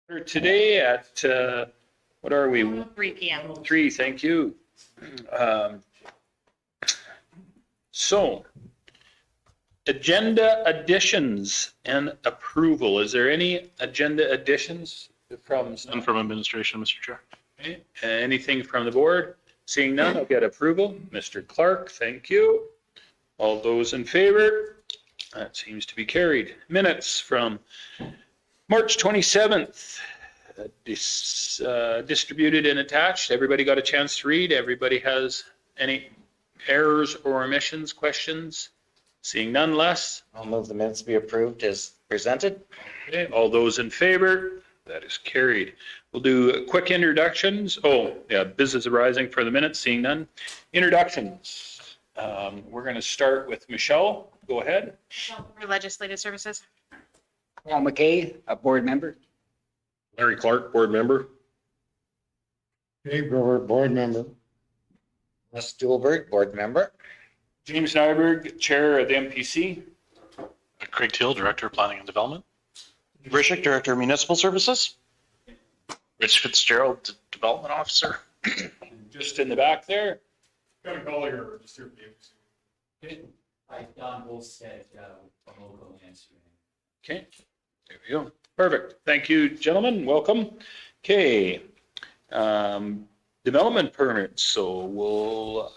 Today at, what are we? 3 p.m. 3, thank you. So, agenda additions and approval. Is there any agenda additions from? None from administration, Mr. Chair. Okay. Anything from the board? Seeing none, I'll get approval. Mr. Clark, thank you. All those in favor? That seems to be carried. Minutes from March 27th, distributed and attached. Everybody got a chance to read? Everybody has any errors or omissions, questions? Seeing none, less. I'll move the minutes be approved as presented. Okay. All those in favor? That is carried. We'll do quick introductions. Oh, yeah, business arising for the minutes, seeing none. Introductions. We're going to start with Michelle. Go ahead. For Legislative Services. Paul McKay, a board member. Larry Clark, board member. Dave Grover, board member. Les Stuhlberg, board member. James Nyberg, Chair of the MPC. Craig Teal, Director of Planning and Development. Rishick, Director of Municipal Services. Rich Fitzgerald, Development Officer. Just in the back there. Got a call here, just here. Hi, Don Bolstead, from local answering. Okay, there we go. Perfect. Thank you, gentlemen. Welcome. Okay. Development permits. So we'll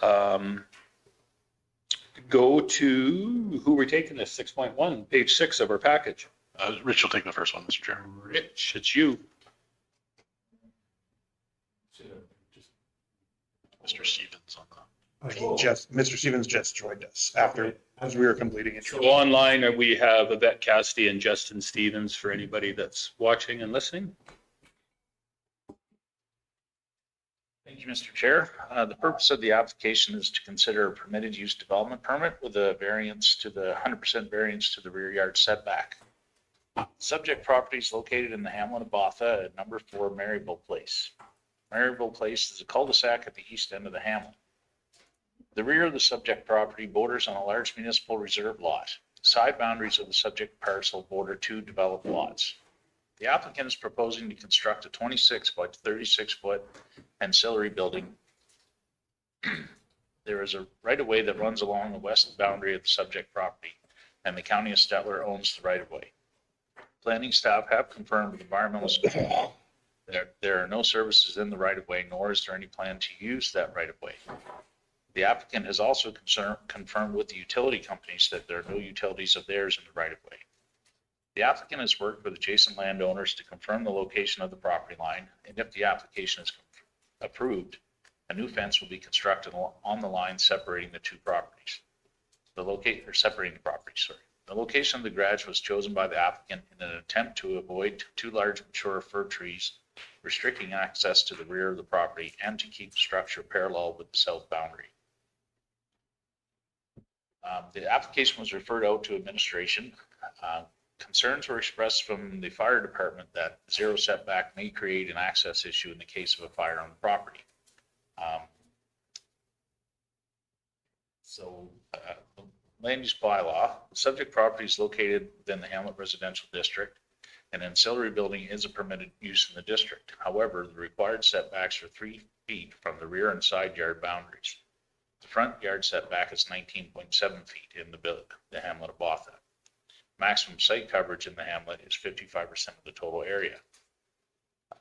go to who we're taking this 6.1, page 6 of our package. Rich will take the first one, Mr. Chair. Rich, it's you. Mr. Stevens on the. Mr. Stevens just joined us as we were completing it. So online we have Yvette Cassidy and Justin Stevens for anybody that's watching and listening. Thank you, Mr. Chair. The purpose of the application is to consider a permitted use development permit with a variance to the 100% variance to the rear yard setback. Subject property is located in the hamlet of Botha at number 4 Maryville Place. Maryville Place is a cul-de-sac at the east end of the hamlet. The rear of the subject property borders on a large municipal reserve lot. Side boundaries of the subject parcel border 2 developed lots. The applicant is proposing to construct a 26 by 36 foot ancillary building. There is a right-of-way that runs along the west boundary of the subject property, and the county of Stettler owns the right-of-way. Planning staff have confirmed with environmental there are no services in the right-of-way, nor is there any plan to use that right-of-way. The applicant has also confirmed with the utility companies that there are no utilities of theirs in the right-of-way. The applicant has worked with adjacent landowners to confirm the location of the property line, and if the application is approved, a new fence will be constructed on the line separating the two properties. Separating the properties, sorry. The location of the garage was chosen by the applicant in an attempt to avoid 2 large mature fir trees restricting access to the rear of the property and to keep the structure parallel with the south boundary. The application was referred out to administration. Concerns were expressed from the fire department that zero setback may create an access issue in the case of a fire on the property. The land use bylaw, the subject property is located within the Hamlet Residential District. An ancillary building is a permitted use in the district. However, the required setbacks are 3 feet from the rear and side yard boundaries. The front yard setback is 19.7 feet in the hamlet of Botha. Maximum site coverage in the hamlet is 55% of the total area.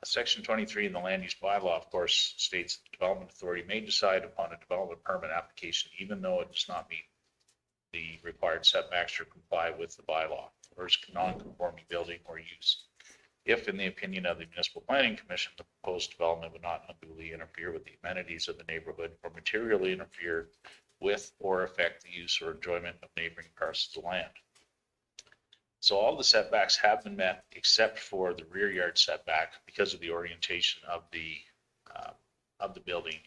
Section 23 in the land use bylaw, of course, states that the development authority may decide upon a development permit application even though it does not meet the required setbacks to comply with the bylaw or is non-conforming building or use. If, in the opinion of the Municipal Planning Commission, the proposed development would not unduly interfere with the amenities of the neighborhood or materially interfere with or affect the use or enjoyment of neighboring parcels of land. So all the setbacks have been met except for the rear yard setback because of the orientation of the building.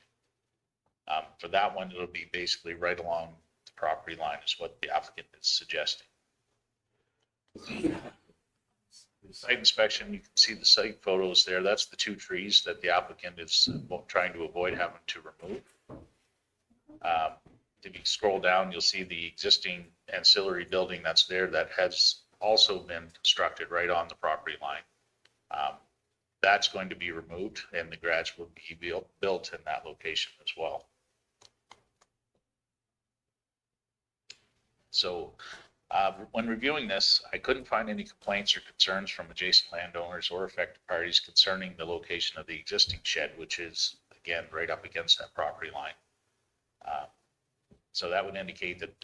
For that one, it'll be basically right along the property line is what the applicant is suggesting. Site inspection, you can see the site photos there. That's the 2 trees that the applicant is trying to avoid having to remove. If you scroll down, you'll see the existing ancillary building that's there that has also been constructed right on the property line. that's going to be removed and the garage will be built in that location as well. So when reviewing this, I couldn't find any complaints or concerns from adjacent landowners or affected parties concerning the location of the existing shed, which is, again, right up against that property line. So that would indicate that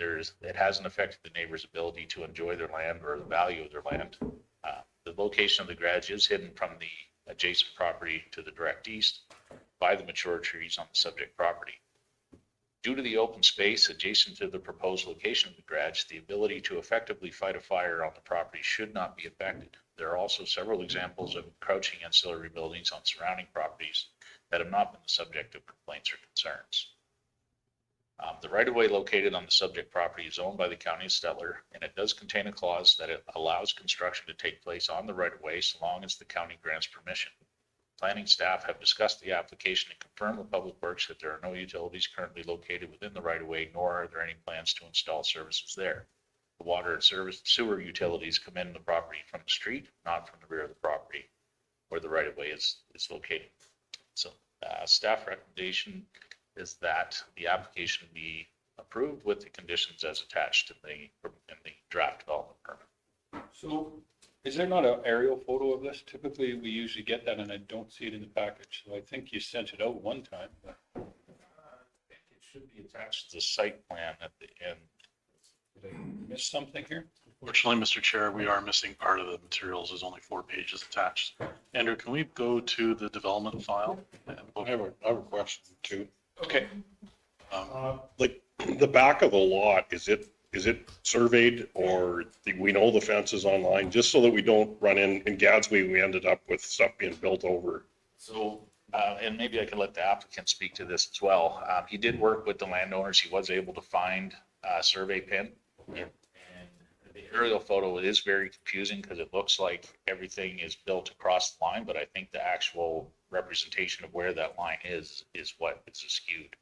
it hasn't affected the neighbor's ability to enjoy their land or the value of their land. The location of the garage is hidden from the adjacent property to the direct east by the mature trees on the subject property. Due to the open space adjacent to the proposed location of the garage, the ability to effectively fight a fire on the property should not be affected. There are also several examples of encroaching ancillary buildings on surrounding properties that have not been the subject of complaints or concerns. The right-of-way located on the subject property is owned by the County of Stettler, and it does contain a clause that it allows construction to take place on the right-of-way so long as the county grants permission. Planning staff have discussed the application and confirmed with Public Works that there are no utilities currently located within the right-of-way, nor are there any plans to install services there. The water and sewer utilities come in the property from the street, not from the rear of the property where the right-of-way is located. So staff recommendation is that the application be approved with the conditions as attached in the draft development permit. So is there not an aerial photo of this? Typically, we usually get that and I don't see it in the package. So I think you sent it out one time. But I think it should be attached to the site plan at the end. did I miss something here? Fortunately, Mr. Chair, we are missing part of the materials. There's only 4 pages attached. Andrew, can we go to the development file? I have a question too. Okay. Like the back of the lot, is it surveyed, or we know the fence is online, just so that we don't run in Gadsby, we ended up with stuff being built over. So, and maybe I can let the applicant speak to this as well. He did work with the landowners. He was able to find a survey pin. And the aerial photo is very confusing because it looks like everything is built across the line, but I think the actual representation of where that line is what is skewed.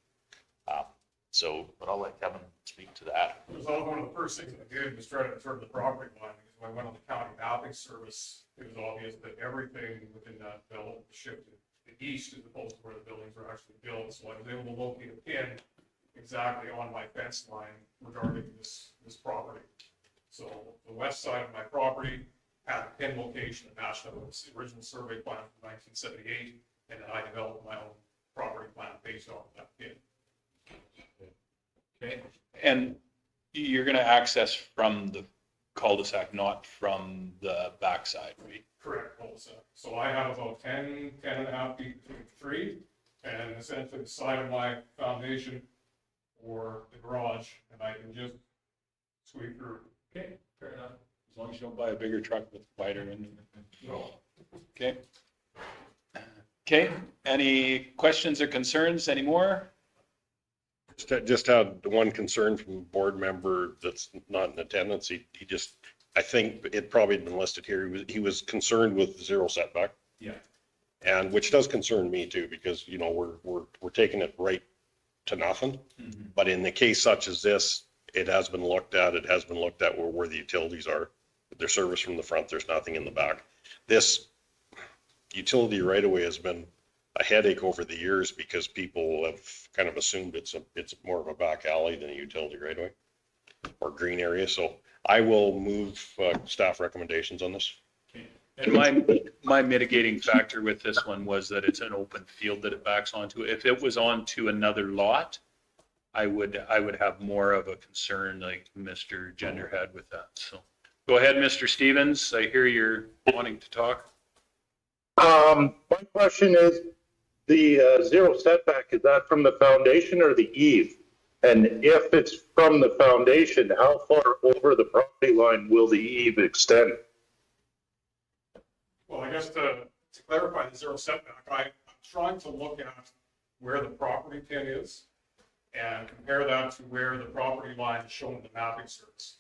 But I'll let Kevin speak to that. It was all one of the first things I did was try to determine the property line, because when I went on the county mapping service, it was obvious that everything within that belt shifted to the east as opposed to where the buildings were actually built. So I was able to locate a pin exactly on my fence line regarding this property. So the west side of my property had a pin location that matched up with the original survey plan from 1978, and then I developed my own property plan based off of that pin. Okay. And you're going to access from the cul-de-sac, not from the backside, right? Correct, cul-de-sac. So I have about 10 and a half feet between the three, and essentially the side of my foundation or the garage, and I can just sweep through. Okay, fair enough. As long as you don't buy a bigger truck with wider windows. No. Okay. Okay, any questions or concerns anymore? Just had one concern from a board member that's not in attendance. He just, I think it probably had been listed here. He was concerned with zero setback. Yeah. And which does concern me too, because, you know, we're taking it right to nothing. Mm-hmm. But in the case such as this, it has been looked at. It has been looked at where the utilities are. They're serviced from the front. There's nothing in the back. This utility right away has been a headache over the years because people have kind of assumed it's more of a back alley than a utility right away or green area. So I will move staff recommendations on this. And my mitigating factor with this one was that it's an open field that it backs onto. If it was onto another lot, I would have more of a concern like Mr. Gender had with that. So go ahead, Mr. Stevens. I hear you're wanting to talk. My question is, the zero setback, is that from the foundation or the eave? And if it's from the foundation, how far over the property line will the eave extend? Well, I guess to clarify the zero setback, I'm trying to look at where the property pin is and compare that to where the property line is shown in the mapping service.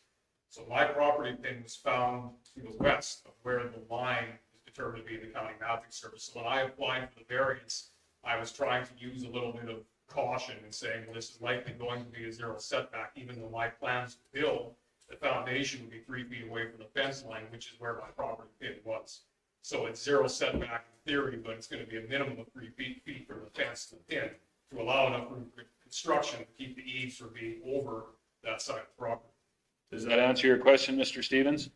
So my property pin was found to the west of where the line is determined to be in the county mapping service. So when I applied for the variance, I was trying to use a little bit of caution and saying, well, this is likely going to be a zero setback, even though my plans to build the foundation would be 3 feet away from the fence line, which is where my property pin was. So it's zero setback in theory, but it's gonna be a minimum of 3 feet from the fence to the pin to allow enough room for construction to keep the eaves from being over that side of the property. Does that answer your question, Mr. Stevens?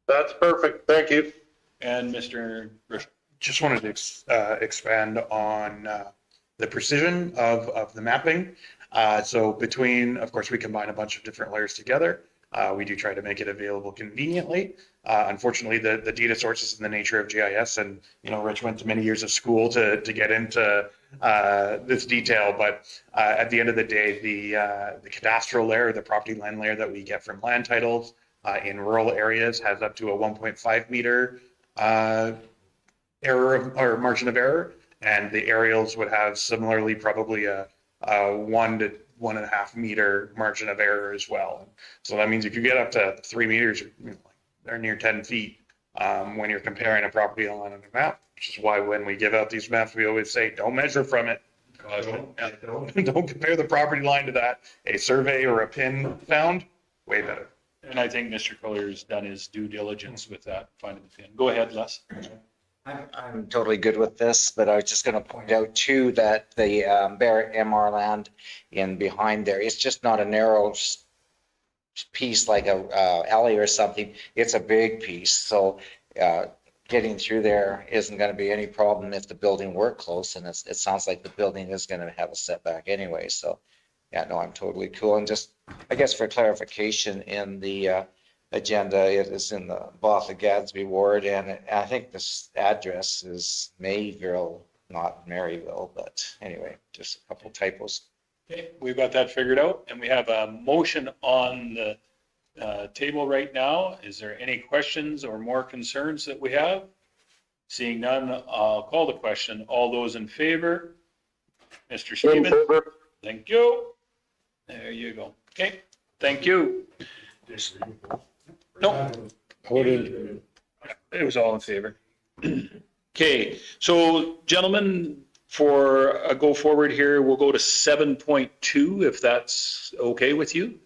That's perfect. Thank you. And Mr. Risch? Just wanted to expand on the precision of the mapping. So between, of course, we combine a bunch of different layers together. We do try to make it available conveniently. Unfortunately, the data sources and the nature of GIS, and Rich went to many years of school to get into this detail, but at the end of the day, the cadastral layer, the property line layer that we get from land titles in rural areas has up to a 1.5 meter error or margin of error, and the aerials would have similarly probably a 1 to 1.5 meter margin of error as well. So that means if you get up to 3 meters, they're near 10 feet when you're comparing a property line on a map, which is why when we give out these maps, we always say, don't measure from it. Don't compare the property line to that. A survey or a pin found, way better. And I think Mr. Collyer's done his due diligence with that, finding the pin. Go ahead, Les. I'm totally good with this, but I was just going to point out too that the Barrett MR land in behind there, it's just not a narrow piece like a alley or something. It's a big piece. So getting through there isn't going to be any problem if the building were close, and it sounds like the building is going to have a setback anyway. So yeah, no, I'm totally cool. And just, I guess for clarification, in the agenda, it is in the Botha Gadsby ward, and I think this address is Mayville, not Maryville, but anyway, just a couple typos. Okay, we've got that figured out, and we have a motion on the table right now. Is there any questions or more concerns that we have? Seeing none, I'll call the question. All those in favor? Mr. In Stevens? favor. Thank you. There you go. Okay, thank you. No. It was all in favor. Okay, so gentlemen, for a go forward here, we'll go to 7.2, if that's okay with you.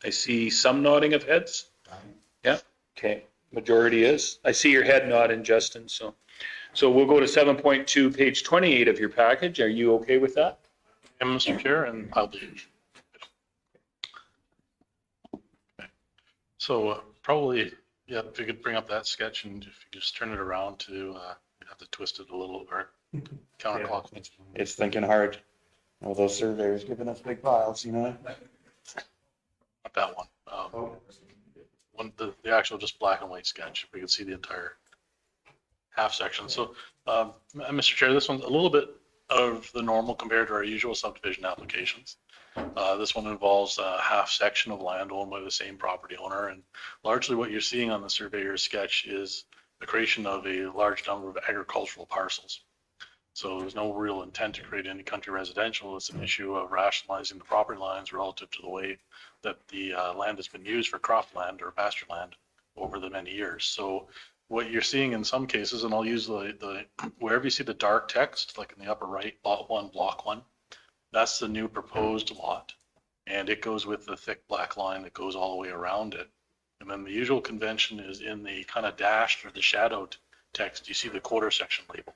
I see some nodding of heads. Yeah, okay, majority is. I see your head nodding, Justin, so we'll go to 7.2, page 28 of your package. Are you okay with that? And Mr. Chair, and I'll be. Okay. So probably, yeah, if you could bring up that sketch, and if you just turn it around to, you have to twist it a little, or counterclockwise. It's thinking hard. All those surveyors giving us big piles, Not that one. The actual just black and white sketch. We can see the entire half section. So, Mr. Chair, this one's a little bit of the normal compared to our usual subdivision applications. This one involves a half section of land owned by the same property owner, and largely what you're seeing on the surveyor's sketch is the creation of a large number of agricultural parcels. So there's no real intent to create any country residential. It's an issue of rationalizing the property lines relative to the way that the land has been used for cropland or pasture land over the many years. So what you're seeing in some cases, and I'll use the wherever you see the dark text, like in the upper right, lot 1, block 1, that's the new proposed lot. And it goes with the thick black line that goes all the way around it. And then the usual convention is in the kind of dashed or the shadowed text, you see the quarter section label.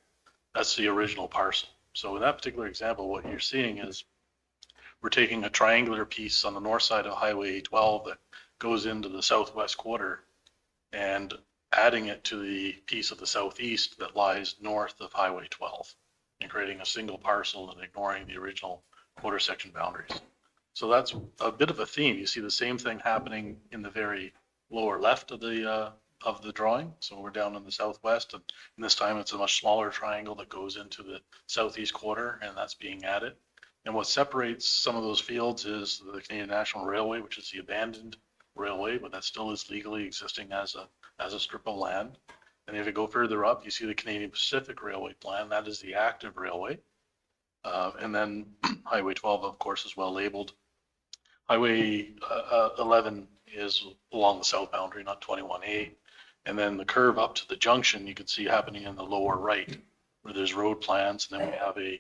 That's the original parcel. So in that particular example, what you're seeing is we're taking a triangular piece on the north side of Highway 12 that goes into the southwest quarter and adding it to the piece of the southeast that lies north of Highway 12 and creating a single parcel and ignoring the original quarter section boundaries. So that's a bit of a theme. You see the same thing happening in the very lower left of the drawing. So we're down in the southwest, and this time it's a much smaller triangle that goes into the southeast quarter, and that's being added. And what separates some of those fields is the Canadian National Railway, which is the abandoned railway, but that still is legally existing as a strip of land. And if you go further up, you see the Canadian Pacific Railway plan. That is the active railway. And then Highway 12, of course, is well labeled. Highway 11 is along the south boundary, not 21A. And then the curve up to the junction, you can see happening in the lower right, where there's road plans. And then we have a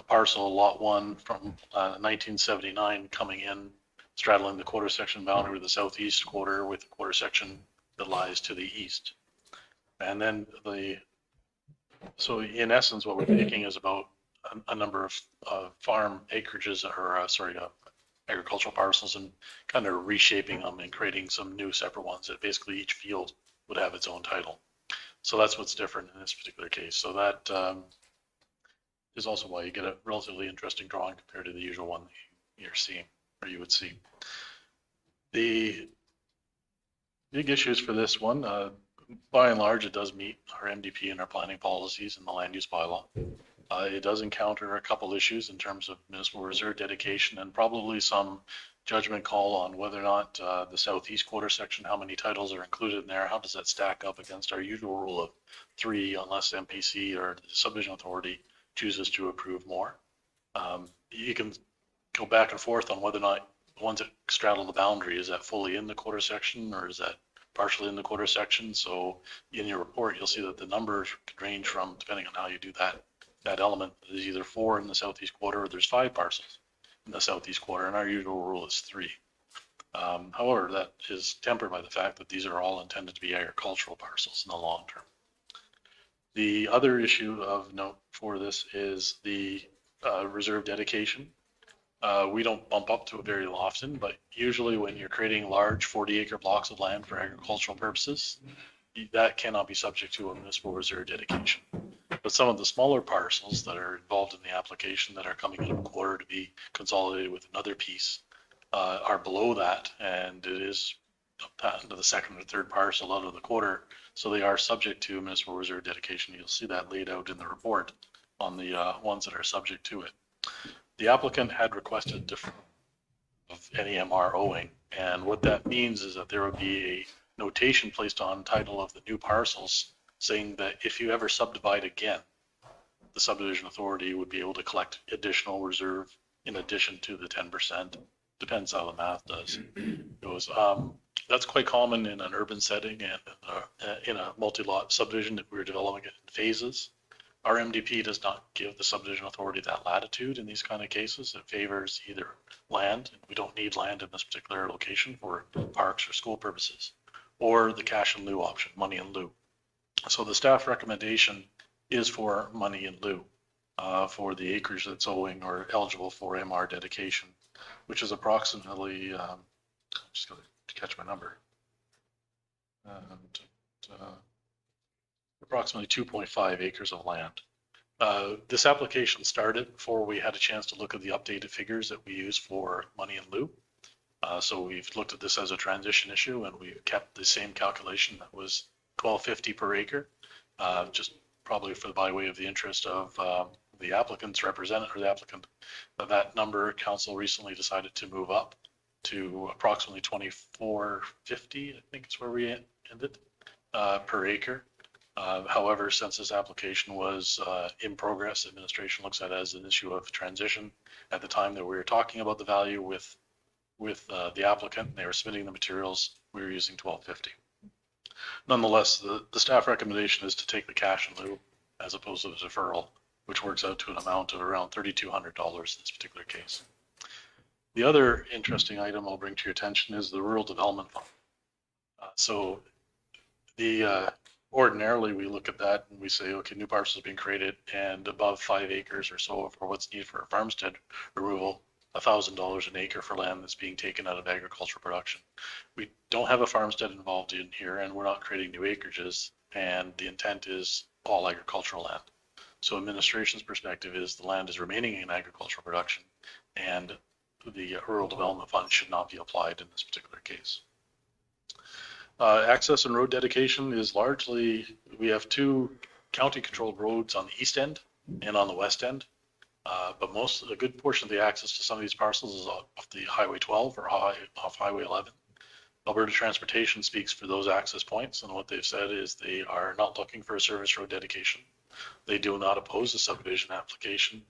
parcel, lot 1 from 1979 coming in, straddling the quarter section boundary with the southeast quarter with the quarter section that lies to the east. And then so in essence, what we're taking is about a number of farm acreages or, agricultural parcels and kind of reshaping them and creating some new separate ones that basically each field would have its own title. So that's what's different in this particular case. So that is also why you get a relatively interesting drawing compared to the usual one that you're seeing, or you would see. The big issues for this one, by and large, it does meet our MDP and our planning policies and the land use bylaw. It does encounter a couple issues in terms of municipal reserve dedication and probably some judgment call on whether or not the southeast quarter section, how many titles are included in there, how does that stack up against our usual rule of 3 unless MPC or the subdivision authority chooses to approve more. You can go back and forth on whether or not the ones that straddle the boundary, is that fully in the quarter section or is that partially in the quarter section? So in your report, you'll see that the numbers could range from, depending on how you do that element, is either 4 in the southeast quarter or there's 5 parcels in the southeast quarter, and our usual rule is 3. However, that is tempered by the fact that these are all intended to be agricultural parcels in the long term. The other issue of note for this is the reserve dedication. We don't bump up to it very often, but usually when you're creating large 40-acre blocks of land for agricultural purposes, that cannot be subject to a municipal reserve dedication. But some of the smaller parcels that are involved in the application that are coming in a quarter to be consolidated with another piece are below that, and it is into the second or third parcel out of the quarter, so they are subject to municipal reserve dedication. You'll see that laid out in the report on the ones that are subject to it. The applicant had requested deferral of any MR owing, and what that means is that there would be a notation placed on title of the new parcels saying that if you ever subdivide again, the subdivision authority would be able to collect additional reserve in addition to the 10%. Depends how the math goes. That's quite common in an urban setting and in a multi-lot subdivision that we're developing it in phases. Our MDP does not give the subdivision authority that latitude in these kind of cases. It favors either land, and we don't need land in this particular location for parks or school purposes, or the cash in lieu option, money in lieu. So the staff recommendation is for money in lieu for the acreage that's owing or eligible for MR dedication, which is approximately, just got to catch my number, approximately 2.5 acres of land. This application started before we had a chance to look at the updated figures that we use for money in lieu. So we've looked at this as a transition issue, and we've kept the same calculation that was $12.50 per acre, just probably by way of the interest of the applicant's representative, or the applicant. That number, council recently decided to move up to approximately $24.50, I think is where we ended, per acre. However, since this application was in progress, administration looks at it as an issue of transition. At the time that we were talking about the value with the applicant, and they were submitting the materials, we were using $12.50. Nonetheless, the staff recommendation is to take the cash in lieu as opposed to the deferral, which works out to an amount of around $3,200 in this particular case. The other interesting item I'll bring to your attention is the Rural Development Fund. So ordinarily we look at that and we say, okay, new parcels being created and above 5 acres or so for what's needed for a farmstead removal, $1,000 an acre for land that's being taken out of agricultural production. We don't have a farmstead involved in here, and we're not creating new acreages, and the intent is all agricultural land. So administration's perspective is the land is remaining in agricultural production, and the Rural Development Fund should not be applied in this particular case. Access and road dedication is largely, we have 2 county-controlled roads on the east end and on the west end. But a good portion of the access to some of these parcels is off the Highway 12 or off Highway 11. Alberta Transportation speaks for those access points, and what they've said is they are not looking for a service road dedication. They do not oppose the subdivision application.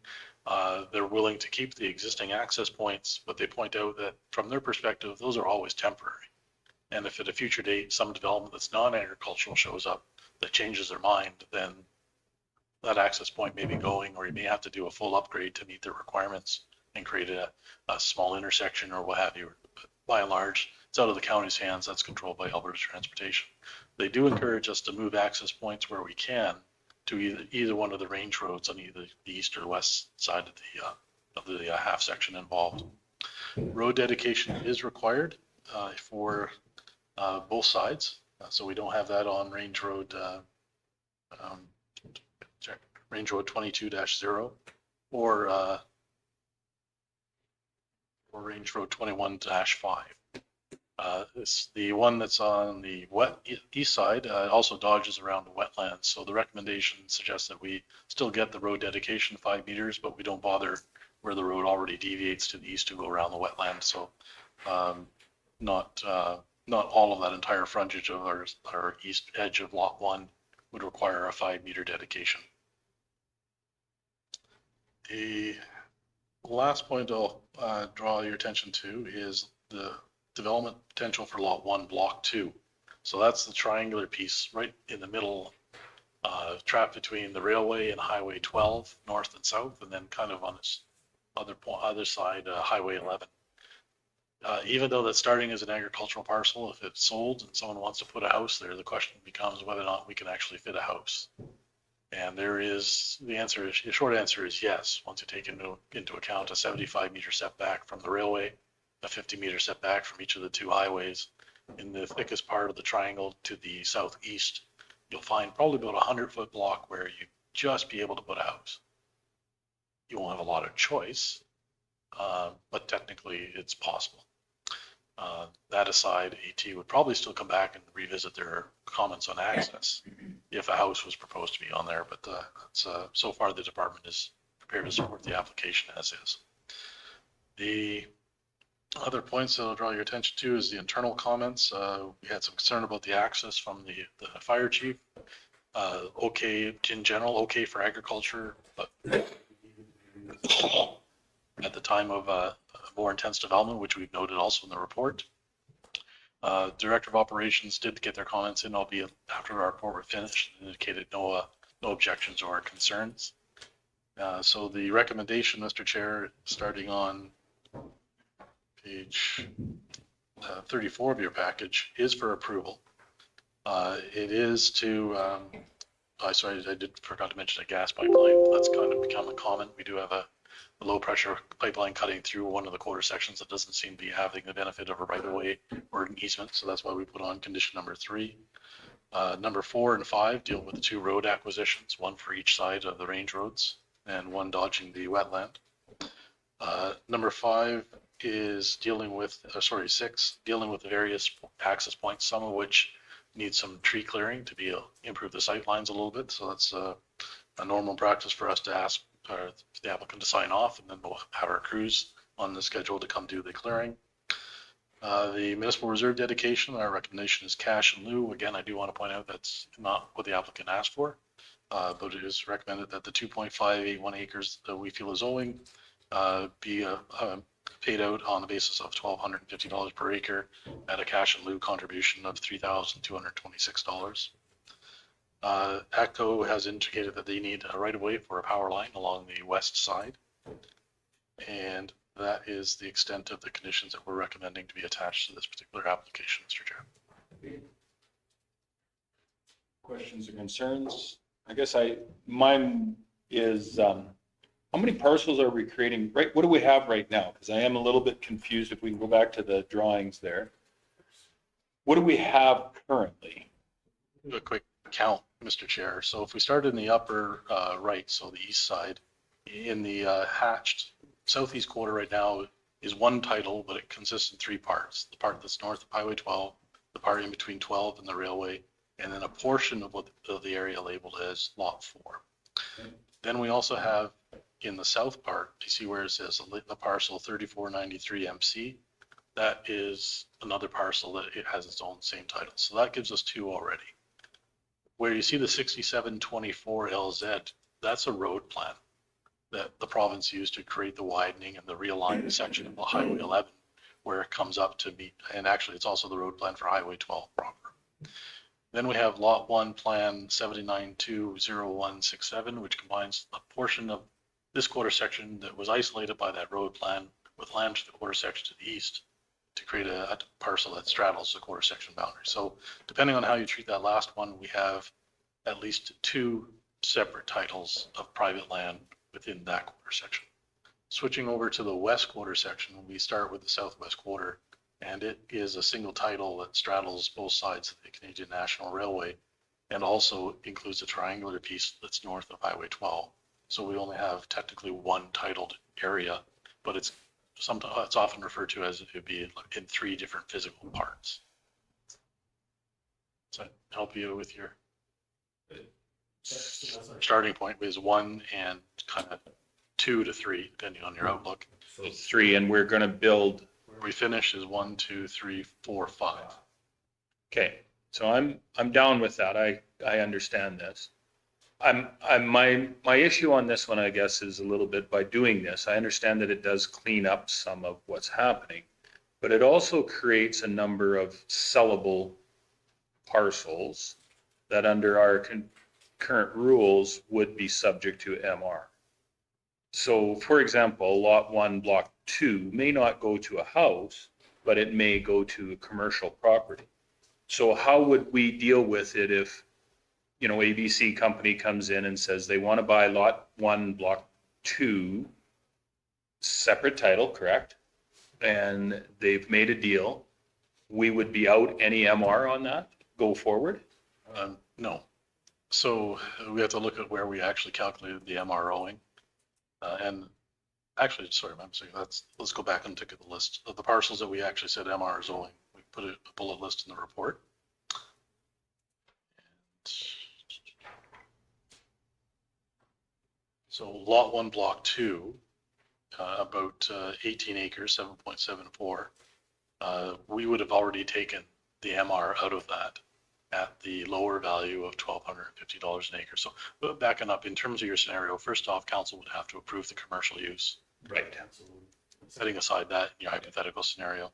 They're willing to keep the existing access points, but they point out that from their perspective, those are always temporary. And if at a future date, some development that's non-agricultural shows up that changes their mind, then that access point may be going, or you may have to do a full upgrade to meet their requirements and create a small intersection or what have you. by and large, it's out of the county's hands. That's controlled by Alberta Transportation. They do encourage us to move access points where we can to either one of the range roads on either the east or west side of the half section involved. Road dedication is required for both sides, so we don't have that on Range Road Range Road 22-0 or Range Road 21-5. It's the one that's on the east side also dodges around the wetlands. So the recommendation suggests that we still get the road dedication 5 meters, but we don't bother where the road already deviates to the east to go around the wetland. So not all of that entire frontage of our east edge of lot 1 would require a 5-meter dedication. The last point I'll draw your attention to is the development potential for lot 1, block 2. So that's the triangular piece right in the middle, trapped between the railway and Highway 12, north and south, and then kind of on its other side, Highway 11. Even though that's starting as an agricultural parcel, if it's sold and someone wants to put a house there, the question becomes whether or not we can actually fit a house. And the short answer is yes, once you take into account a 75-meter setback from the railway, a 50-meter setback from each of the 2 highways. In the thickest part of the triangle to the southeast, you'll find probably about a 100-foot block where you just be able to put a house. You won't have a lot of choice, but technically it's possible. That aside, AT would probably still come back and revisit their comments on access if a house was proposed to be on there, but so far the department is prepared to support the application as is. The other points that I'll draw your attention to is the internal comments. We had some concern about the access from the fire chief. Okay, in general, okay for agriculture, but at the time of more intense development, which we've noted also in the report. Director of Operations did get their comments in, albeit after our report was finished, and indicated no objections or concerns. So the recommendation, Mr. Chair, starting on page 34 of your package, is for approval. It is to, I forgot to mention a gas pipeline. That's kind of become a common. We do have a low pressure pipeline cutting through one of the quarter sections that doesn't seem to be having the benefit of a right of way or an easement. So that's why we put on condition number 3. Number 4 and 5 deal with the 2 road acquisitions, one for each side of the range roads and one dodging the wetland. Number 5 is dealing with, 6, dealing with the various access points, some of which need some tree clearing to improve the sight lines a little bit. So that's a normal practice for us to ask the applicant to sign off, and then we'll have our crews on the schedule to come do the clearing. The municipal reserve dedication, our recommendation is cash in lieu. Again, I do want to point out that's not what the applicant asked for, but it is recommended that the 2.581 acres that we feel is owing be paid out on the basis of $1,250 per acre at a cash in lieu contribution of $3,226. ACTO has indicated that they need a right-of-way for a power line along the west side. And that is the extent of the conditions that we're recommending to be attached to this particular application, Mr. Chair. Questions or concerns? I guess mine is, how many parcels are we creating? Right, what do we have right now? Because I am a little bit confused if we can go back to the drawings there. What do we have currently? Do a quick count, Mr. Chair. So if we start in the upper right, so the east side, in the hatched southeast quarter right now is one title, but it consists of 3 parts. The part that's north of Highway 12, the part in between 12 and the railway, and then a portion of the area labeled as Lot 4. Okay. Then we also have in the south part, you see where it says the parcel 3493 MC. That is another parcel that it has its own same title. So that gives us 2 already. Where you see the 6724 LZ, that's a road plan that the province used to create the widening and the realigned section of the Highway 11 where it comes up to meet, and actually it's also the road plan for Highway 12 proper. Then we have Lot 1 Plan 79-20167, which combines a portion of this quarter section that was isolated by that road plan with land to the quarter section to the east to create a parcel that straddles the quarter section boundary. So depending on how you treat that last one, we have at least 2 separate titles of private land within that quarter section. Switching over to the west quarter section, we start with the southwest quarter, and it is a single title that straddles both sides of the Canadian National Railway and also includes a triangular piece that's north of Highway 12. So we only have technically one titled area, but it's often referred to as it would be in 3 different physical parts. Does that help you with your starting point? Is 1 and kind of 2 to 3, depending on your outlook. So 3, and we're going to build. Where we finish is 1, 2, 3, 4, 5. Okay, so I'm down with that. I understand this. My issue on this one, I guess, is a little bit by doing this. I understand that it does clean up some of what's happening, but it also creates a number of sellable parcels that under our current rules would be subject to MR. So for example, lot 1, block 2 may not go to a house, but it may go to a commercial property. So how would we deal with it if, you know, ABC company comes in and says they want to buy lot 1, block 2, separate title, correct? And they've made a deal. We would be out any MR on that go forward? No. So we have to look at where we actually calculated the MROing. And actually, sorry, I'm saying let's go back and take the list of the parcels that we actually said MR is owing. We put a bullet list in the report. So lot 1, block 2, about 18 acres, 7.74. We would have already taken the MR out of that at the lower value of $1,250 an acre. So backing up, in terms of your scenario, first off, council would have to approve the commercial use. Right. Setting aside that, your hypothetical scenario.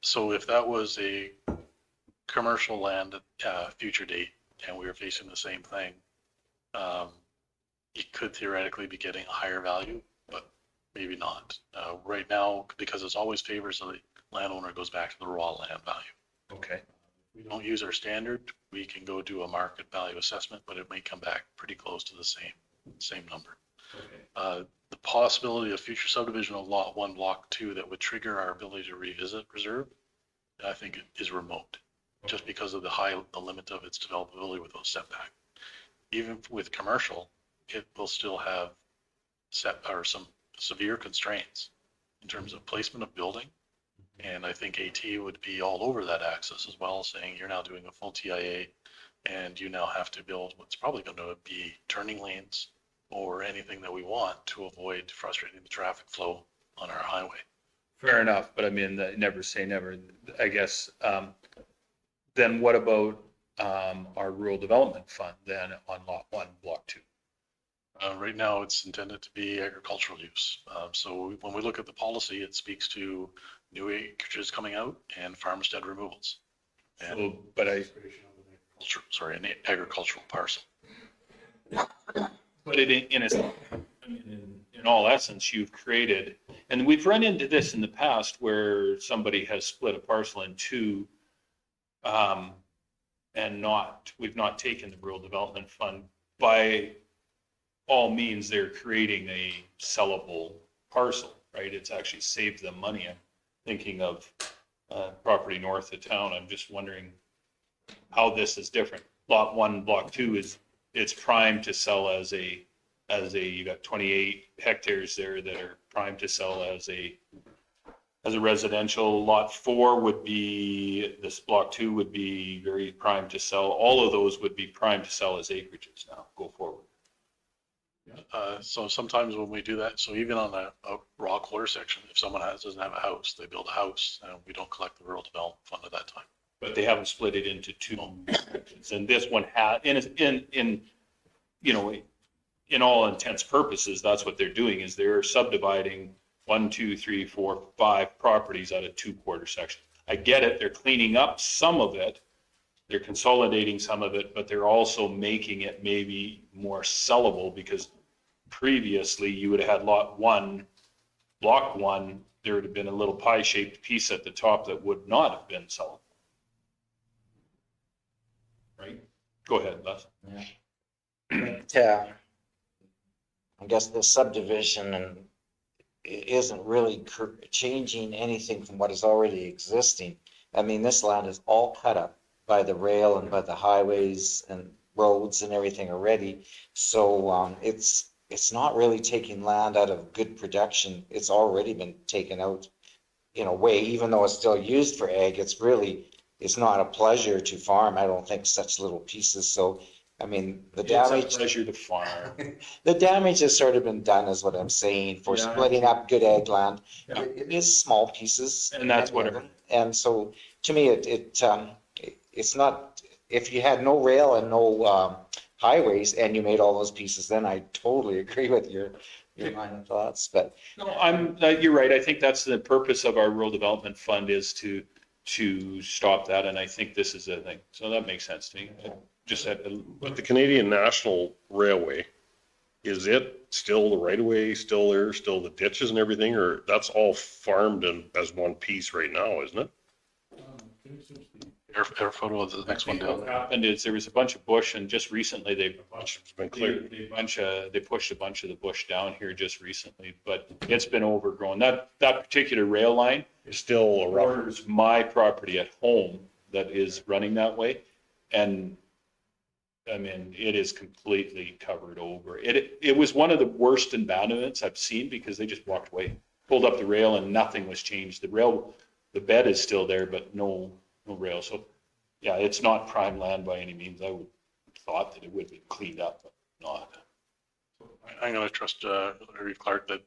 So if that was a commercial land future date and we were facing the same thing, it could theoretically be getting a higher value, but maybe not. Right now, because it's always favors of the landowner, it goes back to the raw land value. Okay. We don't use our standard. We can go do a market value assessment, but it may come back pretty close to the same number. Okay. The possibility of future subdivision of lot 1, block 2 that would trigger our ability to revisit reserve, I think it is remote, just because of the limit of its developability with those setbacks. Even with commercial, it will still have some severe constraints in terms of placement of building. And I think AT would be all over that axis as well, saying you're now doing a full TIA and you now have to build what's probably going to be turning lanes or anything that we want to avoid frustrating the traffic flow on our highway. Fair enough, but I mean, never say never, I guess. Then what about our rural development fund then on lot 1, block 2? Right now, it's intended to be agricultural use. So when we look at the policy, it speaks to new acreages coming out and farmstead removals. And So, but an agricultural parcel. But in all essence, you've created, and we've run into this in the past where somebody has split a parcel in 2, and we've not taken the rural development fund. By all means, they're creating a sellable parcel, right? It's actually saved them money. I'm thinking of property north of town. I'm just wondering how this is different. Lot 1, block 2 it's primed to sell as a you got 28 hectares there that are primed to sell as a residential. Lot 4 would be, this block 2 would be very primed to sell. All of those would be primed to sell as acreages now, go forward. So sometimes when we do that, so even on a raw quarter section, if someone doesn't have a house, they build a house, and we don't collect the rural development fund at that time. But they haven't split it into 2 sections. And this one had, in all intents purposes, that's what they're doing, is they're subdividing 1, 2, 3, 4, 5 properties out of 2 quarter sections. I get it. They're cleaning up some of it. They're consolidating some of it, but they're also making it maybe more sellable, because previously you would have had lot 1, block 1 there would have been a little pie-shaped piece at the top that would not have been sellable. Right? Go ahead, Les. But, I guess the subdivision and isn't really changing anything from what is already existing. I mean, this land is all cut up by the rail and by the highways and roads and everything already. So it's not really taking land out of good production. It's already been taken out in a way, even though it's still used for ag. It's not a pleasure to farm. I don't think such little pieces. So I mean, the damage. It's a pleasure to farm. The damage has sort of been done, is what I'm saying, for Yeah. splitting up good ag land. Yeah. It is small pieces. And that's what it- And so, to me, it's not, if you had no rail and no highways and you made all those pieces, then I totally agree with your line of thoughts, but. No, you're right. I think that's the purpose of our rural development fund, is to stop that. And I think this is a thing. So that makes sense to me. Just had But the Canadian National Railway, is it still the right of way, still there, still the ditches and everything, or that's all farmed in as one piece right now, isn't it? Air photo of the next one down. happened is there was a bunch of bush, and just recently they It's been cleared. they pushed a bunch of the bush down here just recently, but it's been overgrown. That particular rail line It's still a rough. borders my property at home that is running that way. And I mean, it is completely covered over. It was one of the worst abandonments I've seen, because they just walked away, pulled up the rail and nothing was changed. The bed is still there, but no rail. So yeah, it's not prime land by any means. I would thought that it would be cleaned up, but not. I'm going to trust Reeve Clark that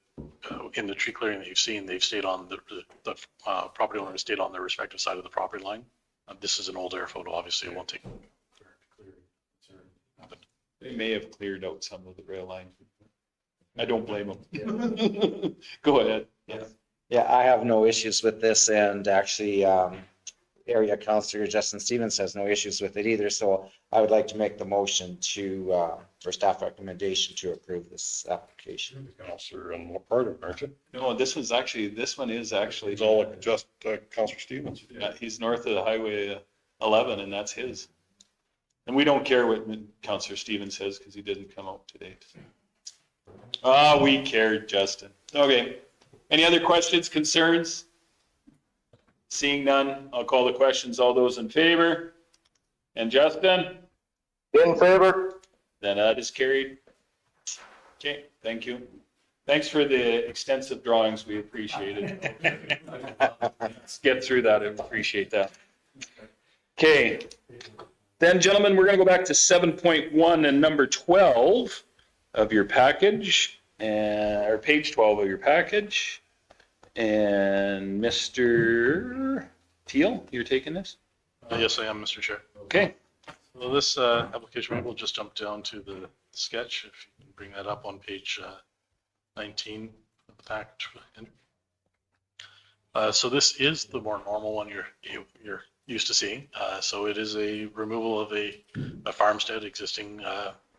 in the tree clearing that you've seen, they've stayed on the property owner has stayed on their respective side of the property line. This is an old air photo, obviously. It won't take. They may have cleared out some of the rail lines. I don't blame them. Go ahead. Yes. Yeah, I have no issues with this, and actually, Area Councillor Justin Stevens has no issues with it either. So I would like to make the motion for staff recommendation to approve this application. Counselor, and what part of it, aren't you? No, this one is actually It's all just Counselor Stevens. yeah, he's north of the Highway 11, and that's his. And we don't care what Councillor Stevens says, because he didn't come out today. We cared, Justin. Okay. Any other questions, concerns? Seeing none, I'll call the questions. All those in favor? And Justin? In favor? Then that is carried. Okay, thank you. Thanks for the extensive drawings. We appreciate it. Let's get through that. I appreciate that. Okay. Then, gentlemen, we're going to go back to 7.1 and number 12 of your package, or page 12 of your package. And Mr. Teal, you're taking this? Yes, I am, Mr. Chair. Okay. Well, this application, maybe we'll just jump down to the sketch, if you can bring that up on page 19 of the package. So this is the more normal one you're used to seeing. So it is a removal of a farmstead, existing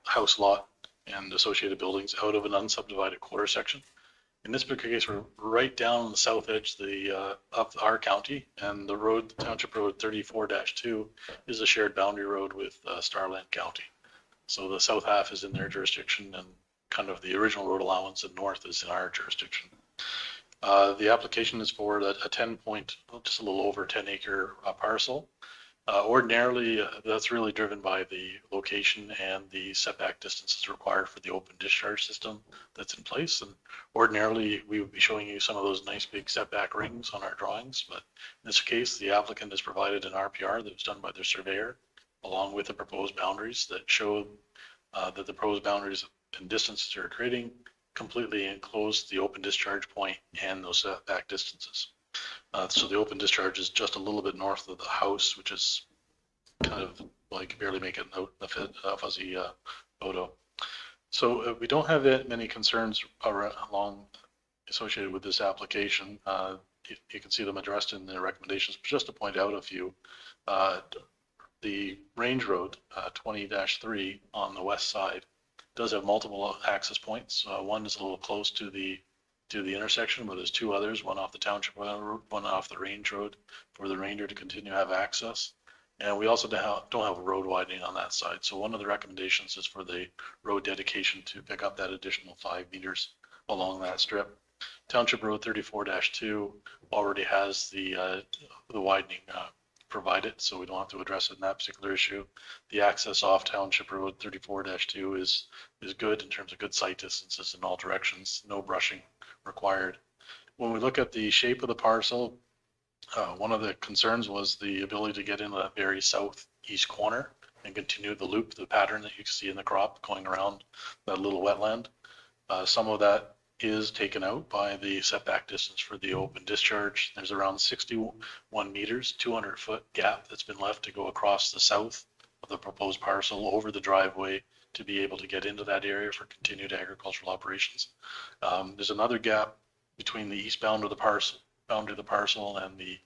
house lot and associated buildings out of an unsubdivided quarter section. In this particular case, we're right down on the south edge of our county, and the road, Township Road 34-2, is a shared boundary road with Starland County. So the south half is in their jurisdiction, and kind of the original road allowance, and north is in our jurisdiction. The application is for just a little over 10 acre parcel. Ordinarily, that's really driven by the location and the setback distances required for the open discharge system that's in place. And ordinarily, we would be showing you some of those nice big setback rings on our drawings. But in this case, the applicant has provided an RPR that was done by their surveyor, along with the proposed boundaries that show that the proposed boundaries and distances are creating completely enclose the open discharge point and those setback distances. So the open discharge is just a little bit north of the house, which is kind of like barely make it out a fuzzy photo. So we don't have that many concerns associated with this application. You can see them addressed in the recommendations. But just to point out a few, the Range Road 20-3 on the west side does have multiple access points. One is a little close to the to the intersection, but there's two others, one off the township road, one off the range road, for the remainder to continue to have access. And we also don't have a road widening on that side. So one of the recommendations is for the road dedication to pick up that additional 5 meters along that strip. Township Road 34-2 already has the widening provided, so we don't have to address it in that particular issue. The access off Township Road 34-2 is good in terms of good sight distances in all directions, no brushing required. When we look at the shape of the parcel, one of the concerns was the ability to get into that very southeast corner and continue the loop, the pattern that you can see in the crop going around that little wetland. Some of that is taken out by the setback distance for the open discharge. There's around 61 meters, 200-foot gap that's been left to go across the south of the proposed parcel over the driveway to be able to get into that area for continued agricultural operations. There's another gap between the eastbound of the parcel, boundary of the parcel, and the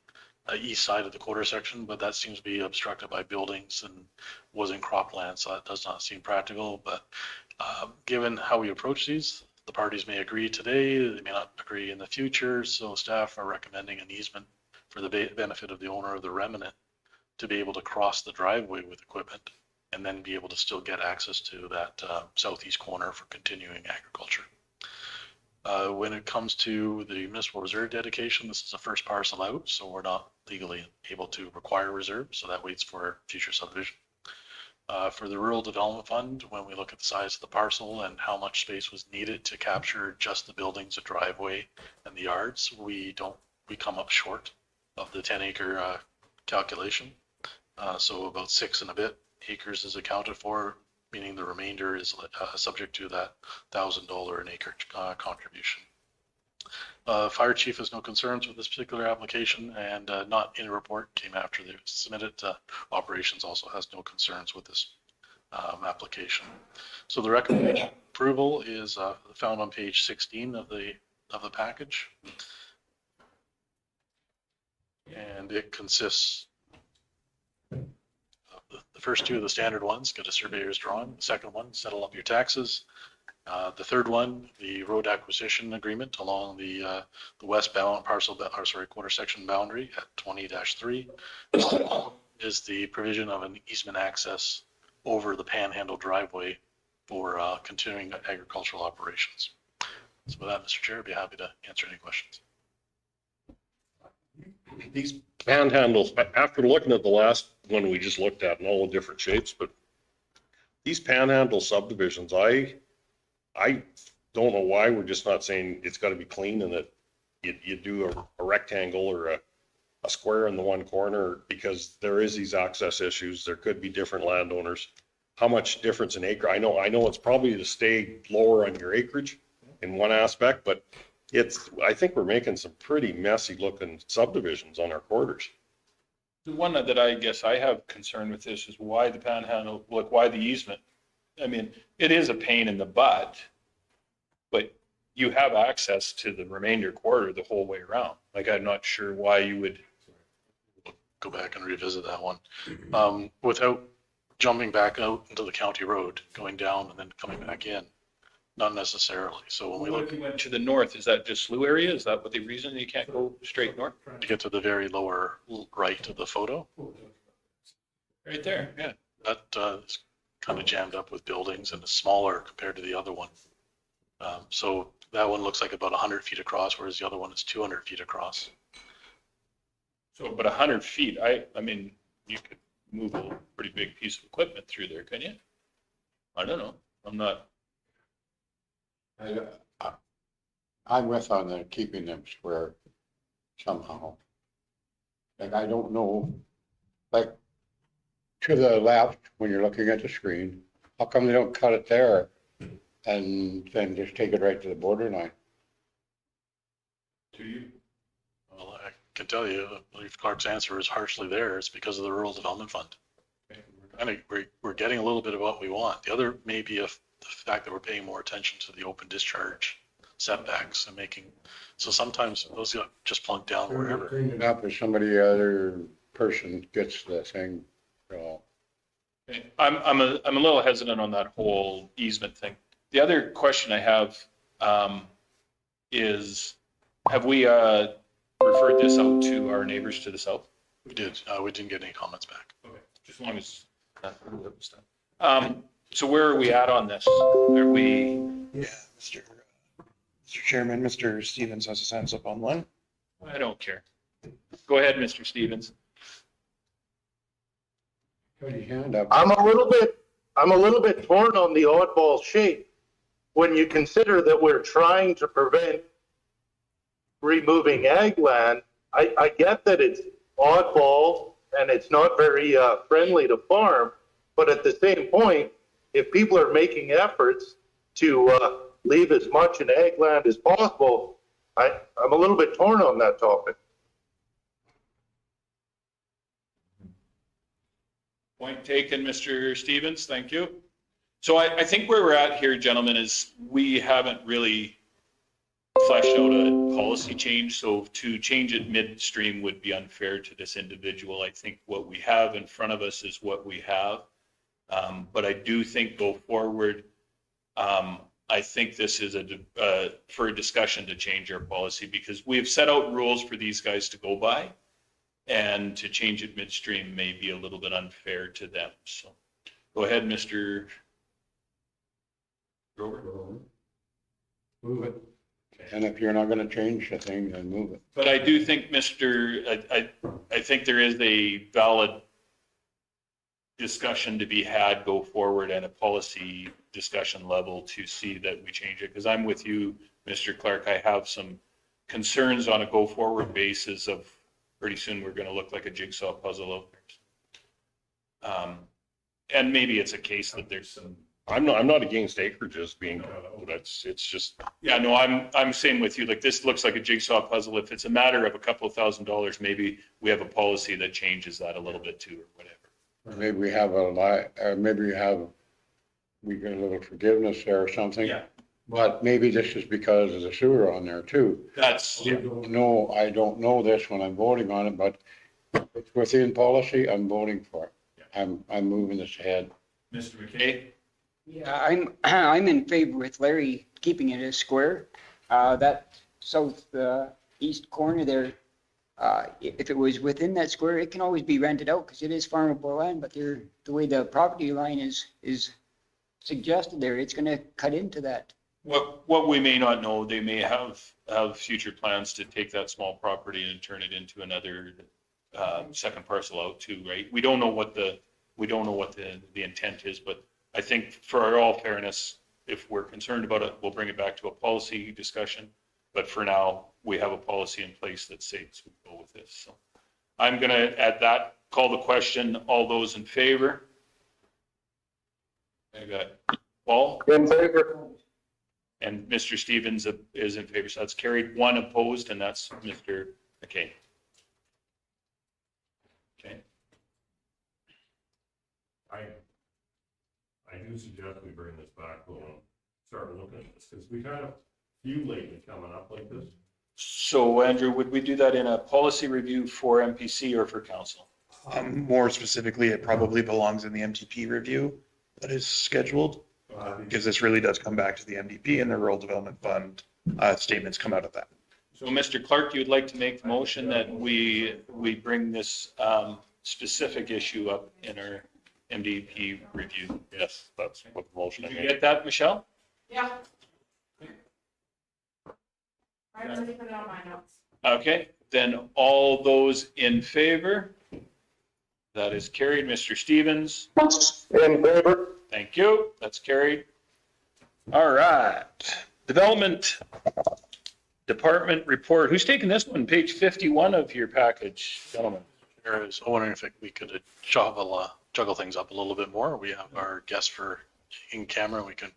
east side of the quarter section, but that seems to be obstructed by buildings and was in cropland, so that does not seem practical. But given how we approach these, the parties may agree today, they may not agree in the future, so staff are recommending an easement for the benefit of the owner of the remnant to be able to cross the driveway with equipment and then be able to still get access to that southeast corner for continuing agriculture. When it comes to the municipal reserve dedication, this is the first parcel out, so we're not legally able to require reserve, so that waits for future subdivision. For the Rural Development Fund, when we look at the size of the parcel and how much space was needed to capture just the buildings, the driveway, and the yards, we come up short of the 10-acre calculation. So about 6 and a bit acres is accounted for, meaning the remainder is subject to that $1,000 an acre contribution. Fire chief has no concerns with this particular application, and not in a report, came after they submitted. Operations also has no concerns with this application. So the recommendation approval is found on page 16 of the package, and it consists of the first two of the standard ones, get a surveyor's drawing. The second one, settle up your taxes. The third one, the road acquisition agreement along the westbound quarter section boundary at 20-3 is the provision of an easement access over the panhandle driveway for continuing agricultural operations. So with that, Mr. Chair, I'd be happy to answer any questions. These panhandles, after looking at the last one we just looked at in all the different shapes, but these panhandle subdivisions, I don't know why we're just not saying it's got to be clean and that you do a rectangle or a square in the one corner, because there is these access issues. There could be different landowners. How much difference in acre? I know it's probably to stay lower on your acreage in one aspect, but I think we're making some pretty messy looking subdivisions on our quarters. The one that I guess I have concern with this is why the panhandle, why the easement? I mean, it is a pain in the butt, but you have access to the remainder quarter the whole way around. Like, I'm not sure why you would. Go back and revisit that one. Without jumping back out into the county road, going down and then coming back in, not necessarily. So when we look to the north, is that just slough area? Is that what the reason you can't go straight north? to get to the very lower right of the photo, Right there. yeah, that is kind of jammed up with buildings and is smaller compared to the other one. So that one looks like about 100 feet across, whereas the other one is 200 feet across. So, but 100 feet, I mean, you could move a pretty big piece of equipment through there, can you? I don't know. I'm not. I'm with on the keeping them square somehow. And I don't know, like, to the left, when you're looking at the screen, how come they don't cut it there and then just take it right to the borderline? Do you? Well, I can tell you, I believe Clark's answer is harshly there. It's because of the Rural Development Fund. And we're getting a little bit of what we want. The other may be the fact that we're paying more attention to the open discharge setbacks and making, so sometimes those get just plunked down wherever. Clean it up if somebody other person gets the thing, you know. I'm a little hesitant on that whole easement thing. The other question I have is, have we referred this out to our neighbors to the south? We did. We didn't get any comments back. Okay, just as long as that was done. So where are we at on this? Are we, Yeah, Mr. Chairman, Mr. Stevens has his hands up on one. I don't care. Go ahead, Mr. Stevens. Put your hand up. I'm a little bit torn on the oddball shape when you consider that we're trying to prevent removing ag land. I get that it's oddball and it's not very friendly to farm, but at the same point, if people are making efforts to leave as much in ag land as possible, I'm a little bit torn on that topic. Point taken, Mr. Stevens. Thank you. So I think where we're at here, gentlemen, is we haven't really fleshed out a policy change. So to change it midstream would be unfair to this individual. I think what we have in front of us is what we have. But I do think go forward, I think this is for a discussion to change our policy, because we've set out rules for these guys to go by, and to change it midstream may be a little bit unfair to them. So go ahead, Mr. Grover. Move it. And if you're not gonna change the thing, then move it. But I do think, I think there is a valid discussion to be had go forward and a policy discussion level to see that we change it. Because I'm with you, Mr. Clark. I have some concerns on a go forward basis of pretty soon we're going to look like a jigsaw puzzle out there. And maybe it's a case that there's some. I'm not against acreages being, it's just. Yeah, no, I'm same with you. Like, this looks like a jigsaw puzzle. If it's a matter of a couple of $1,000s, maybe we have a policy that changes that a little bit too, or whatever. Or maybe we have we get a little forgiveness there or something. Yeah. But maybe this is because of the sewer on there too. That's, yeah. No, I don't know this when I'm voting on it, but if it's within policy, I'm voting for it. I'm moving this ahead. Mr. McKay? Yeah, I'm in favor with Larry keeping it a square. That east corner there, if it was within that square, it can always be rented out because it is farmable land, but the way the property line is suggested there, it's going to cut into that. What we may not know, they may have future plans to take that small property and turn it into another second parcel out too, right? We don't know what the intent is, but I think for all fairness, if we're concerned about it, we'll bring it back to a policy discussion. But for now, we have a policy in place that states we go with this. So I'm going to, at that, call the question. All those in favor? I got Paul? In favor. And Mr. Stevens is in favor. So that's carried. One opposed, and that's Mr. McKay. Okay. I do suggest we bring this back and start looking at this, because we've had a few lately coming up like this. So Andrew, would we do that in a policy review for MPC or for council? More specifically, it probably belongs in the MTP review that is scheduled, because this really does come back to the MDP and the Rural Development Fund statements come out of that. So Mr. Clark, you'd like to make the motion that we bring this specific issue up in our MDP review? Yes, that's what the motion. Did you get that, Michelle? Yeah. I already put it on my notes. Okay, then all those in favor? That is carried. Mr. Stevens? In favor. Thank you. That's carried. All right. Development Department report. Who's taking this one? Page 51 of your package, gentlemen. I was wondering if we could juggle things up a little bit more. We have our guest in camera. We could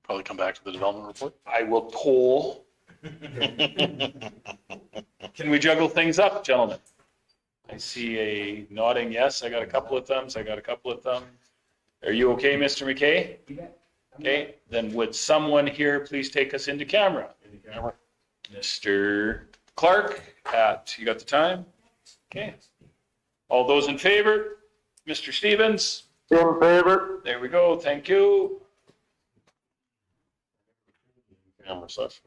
probably come back to the development report. I will poll. Can we juggle things up, gentlemen? I see a nodding yes. I got a couple of thumbs. Are you okay, Mr. McKay? Okay, then would someone here please take us into camera? Mr. Clark, you got the time? Okay. All those in favor? Mr. Stevens? In favor. There we go. Thank you. camera session.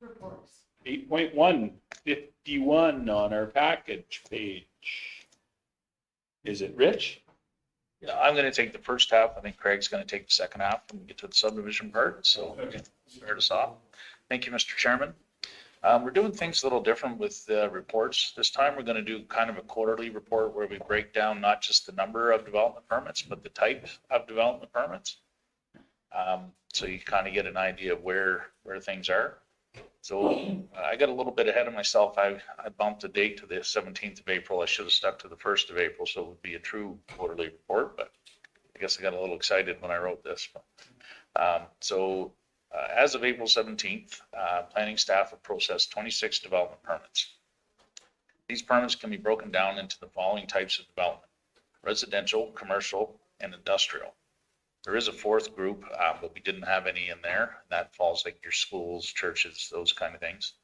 Reports. 8.1, 51 on our package page. Is it Rich? Yeah, I'm going to take the first half. I think Craig's going to take the second half when we get to the subdivision part. So start us off. Thank you, Mr. Chairman. We're doing things a little different with reports. This time we're going to do kind of a quarterly report where we break down not just the number of development permits, but the type of development permits. So you kind of get an idea of where things are. So I got a little bit ahead of myself. I bumped the date to the 17th of April. I should have stuck to the 1st of April, so it would be a true quarterly report, but I guess I got a little excited when I wrote this. As of April 17th, planning staff have processed 26 development permits. These permits can be broken down into the following types of development: residential, commercial, and industrial. There is a fourth group, but we didn't have any in there. That falls like your schools, churches, those kind of things.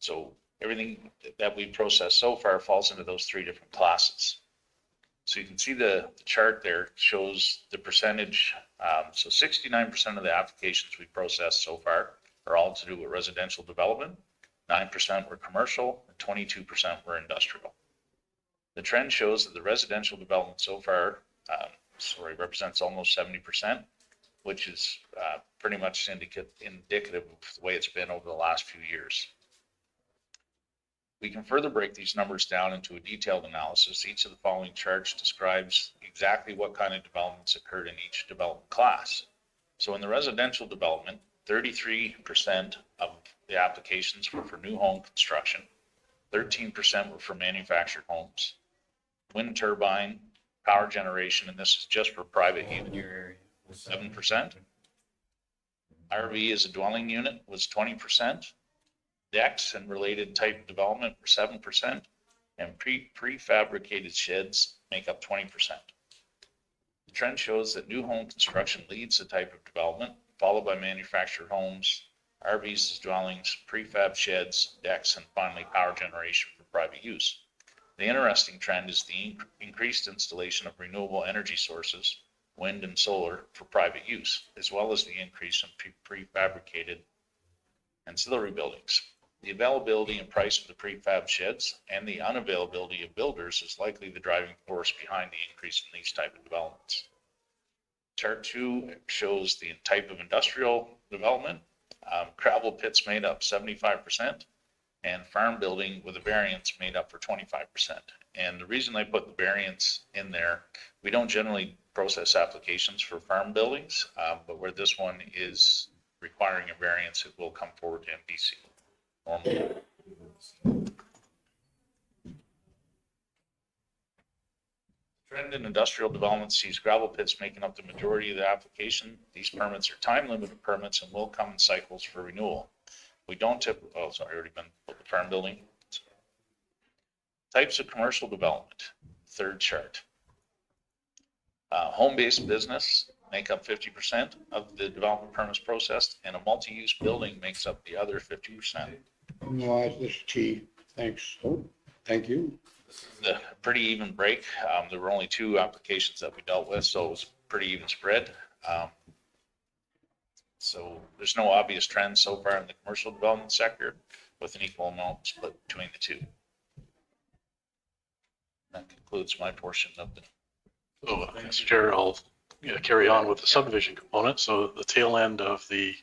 So everything that we processed so far falls into those three different classes. So you can see the chart there shows the percentage. So 69% of the applications we processed so far are all to do with residential development. 9% were commercial, and 22% were industrial. The trend shows that the residential development so far represents almost 70%, which is pretty much indicative of the way it's been over the last few years. We can further break these numbers down into a detailed analysis. Each of the following charts describes exactly what kind of developments occurred in each development class. So in the residential development, 33% of the applications were for new home construction, 13% were for manufactured homes, wind turbine, power generation, and this is just for private use, 7%. RV as a dwelling unit was 20%. Decks and related type development were 7%, and prefabricated sheds make up 20%. The trend shows that new home construction leads the type of development, followed by manufactured homes, RVs as dwellings, prefab sheds, decks, and finally power generation for private use. The interesting trend is the increased installation of renewable energy sources, wind and solar, for private use, as well as the increase in prefabricated ancillary buildings. The availability and price of the prefab sheds and the unavailability of builders is likely the driving force behind the increase in these type of developments. Chart 2 shows the type of industrial development. Gravel pits made up 75%, and farm building with a variance made up for 25%. And the reason I put the variance in there, we don't generally process applications for farm buildings, but where this one is requiring a variance, it will come forward to MPC. Trend in industrial development sees gravel pits making up the majority of the application. These permits are time limited permits and will come in cycles for renewal. We don't already been the farm building. Types of commercial development, third chart. Home-based business make up 50% of the development permits processed, and a multi-use building makes up the other 50%. No, this is T. Thanks. Oh, thank you. The pretty even break. There were only 2 applications that we dealt with, so it was pretty even spread. So there's no obvious trend so far in the commercial development sector with an equal amount split between the 2. That concludes my portion of the. So, Mr. Chair, I'll carry on with the subdivision component. So the tail end of the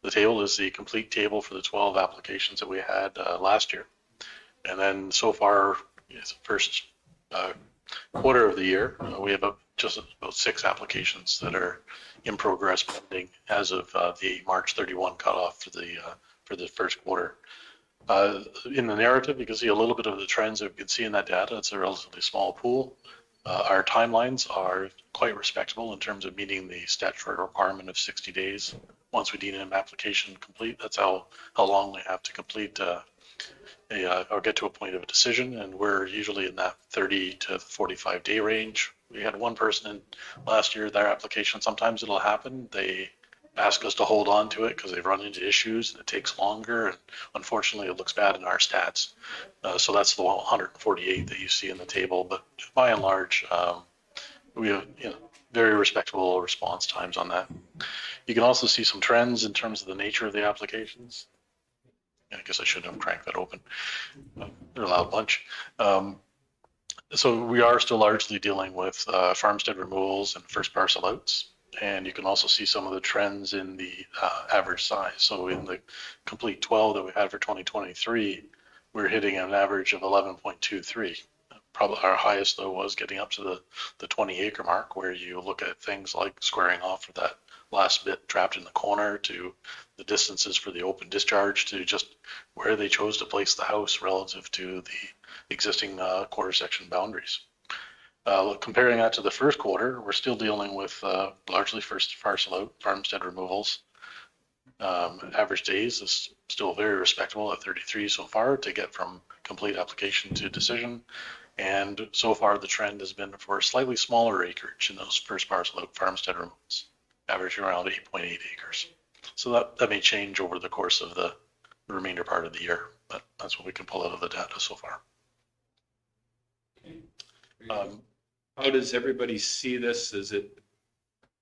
table is the complete table for the 12 applications that we had last year. And then so far, the first quarter of the year, we have just about 6 applications that are in progress pending as of the March 31 cutoff for the first quarter. In the narrative, you can see a little bit of the trends that we can see in that data. It's a relatively small pool. Our timelines are quite respectable in terms of meeting the statutory requirement of 60 days. Once we deem an application complete, that's how long we have to complete or get to a point of a decision. And we're usually in that 30 to 45 day range. We had one person in last year, their application, sometimes it'll happen. They ask us to hold on to it because they've run into issues and it takes longer. And unfortunately, it looks bad in our stats. So that's the 148 that you see in the table. But by and large, we have, very respectable response times on that. You can also see some trends in terms of the nature of the applications. I guess I shouldn't have cranked that open. They're a loud bunch. So we are still largely dealing with farmstead removals and first parcel outs. And you can also see some of the trends in the average size. So in the complete 12 that we had for 2023, we're hitting an average of 11.23. Probably our highest though was getting up to the 20 acre mark, where you look at things like squaring off for that last bit trapped in the corner, to the distances for the open discharge, to just where they chose to place the house relative to the existing quarter section boundaries. Comparing that to the first quarter, we're still dealing with largely first parcel out farmstead removals. Average days is still very respectable at 33 so far to get from complete application to decision. And so far the trend has been for slightly smaller acreage in those first parcel out farmstead removals, averaging around 8.8 acres. So that may change over the course of the remainder part of the year, but that's what we can pull out of the data so far. How does everybody see this? Is it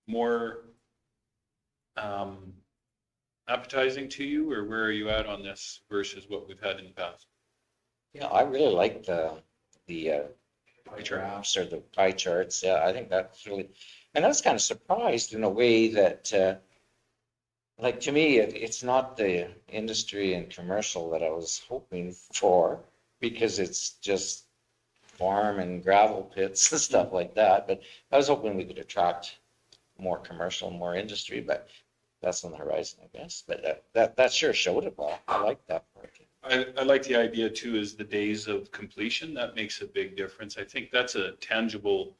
more appetizing to you, or where are you at on this versus what we've had in the past? Yeah, I really like the pie graphs or the pie charts. Yeah, I think that's really, and I was kind of surprised in a way that, like, to me, it's not the industry and commercial that I was hoping for, because it's just farm and gravel pits and stuff like that. But I was hoping we could attract more commercial, more industry, but that's on the horizon, I guess. But that sure showed it well. I like that part. I like the idea too, is the days of completion. That makes a big difference. I think that's a tangible,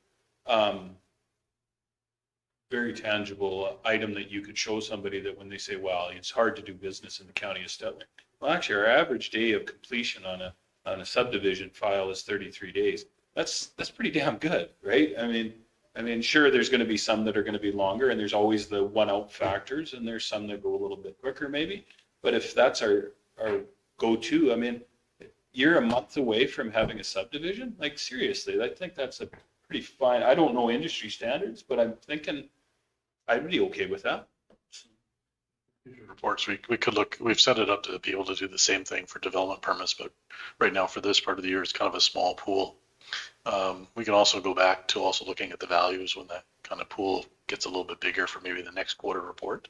very tangible item that you could show somebody, that when they say, wow, it's hard to do business in the county of Stettler. Well, actually, our average day of completion on a subdivision file is 33 days. That's pretty damn good, right? I mean, sure, there's going to be some that are going to be longer, and there's always the one out factors, and there's some that go a little bit quicker maybe. But if that's our go-to, I mean, you're a month away from having a subdivision. Like, seriously, I think that's a pretty fine. I don't know industry standards, but I'm thinking I'd be okay with that. Reports, we could look, we've set it up to be able to do the same thing for development permits, but right now for this part of the year, it's kind of a small pool. We can also go back to also looking at the values when that kind of pool gets a little bit bigger for maybe the next quarter report.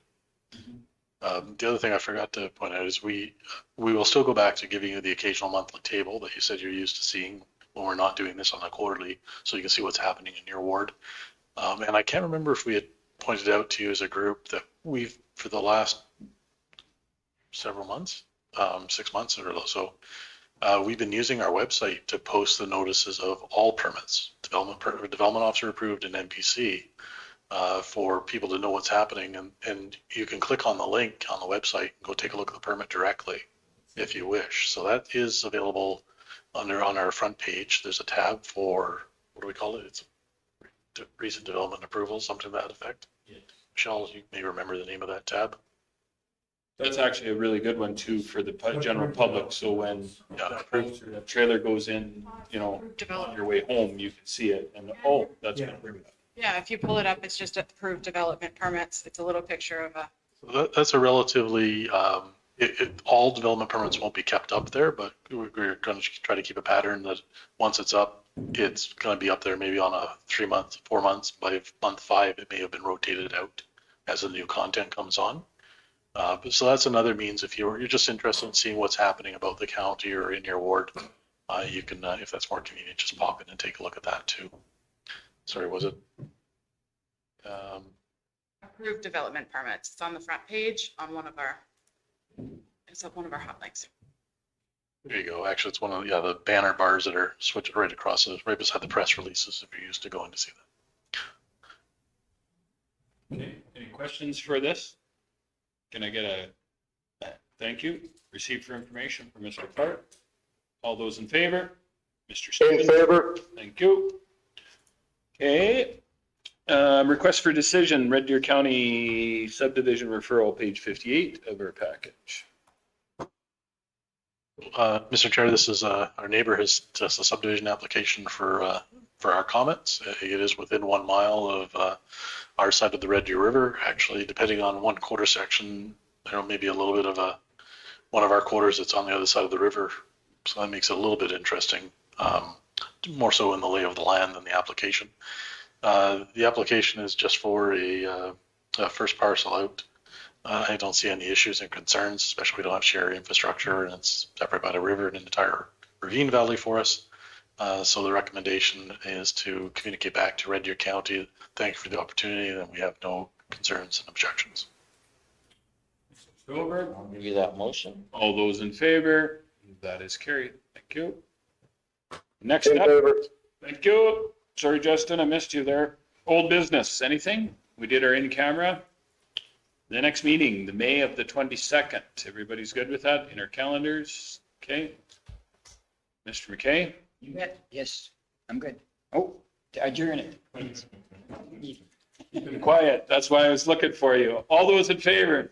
The other thing I forgot to point out is we will still go back to giving you the occasional monthly table that you said you're used to seeing when we're not doing this on a quarterly, so you can see what's happening in your ward. And I can't remember if we had pointed out to you as a group that we've, for the last several months, 6 months or so, we've been using our website to post the notices of all permits, development officer approved and MPC, for people to know what's happening. And you can click on the link on the website and go take a look at the permit directly if you wish. So that is available on our front page. There's a tab for, what do we call it? It's recent development approval, something to that effect. Yeah. Michelle, you may remember the name of that tab. That's actually a really good one too for the general public. So when the trailer goes in, on your way home, you can see it and, oh, that's been approved. Yeah, if you pull it up, it's just approved development permits. It's a little picture of a. That's a relatively, all development permits won't be kept up there, but we're going to try to keep a pattern that once it's up, it's going to be up there maybe on a 3 month, 4 months. By month 5, it may have been rotated out as the new content comes on. So that's another means. If you're just interested in seeing what's happening about the county or in your ward, you can, if that's more convenient, just pop in and take a look at that too. Sorry, was it? Approved development permits. It's on the front page on one of our hot links. There you go. Actually, it's one of the banner bars that are switched right across, right beside the press releases if you're used to going to see that. Okay, any questions for this? Can I get a thank you? Received for information from Mr. Clark. All those in favor? Mr. Stevens? In favor? Thank you. Okay. Request for decision, Red Deer County subdivision referral, page 58 of our package. Mr. Chair, this is, our neighbor has just a subdivision application for our comments. It is within 1 mile of our side of the Red Deer River. Actually, depending on one quarter section, there may be a little bit of one of our quarters that's on the other side of the river. So that makes it a little bit interesting, more so in the lay of the land than the application. The application is just for a first parcel out. I don't see any issues and concerns, especially we don't have shared infrastructure and it's separated by the river and an entire ravine valley for us. So the recommendation is to communicate back to Red Deer County. Thank you for the opportunity, and we have no concerns and objections. Over. I'll give you that motion. All those in favor? That is carried. Thank you. Next In up, favor. thank you. Sorry, Justin, I missed you there. Old business, anything? We did our in-camera. The next meeting, the May of the 22nd. Everybody's good with that in our calendars? Okay. Mr. McKay? You bet. Yes, I'm good. Oh, adjourn it. Been quiet. That's why I was looking for you. All those in favor?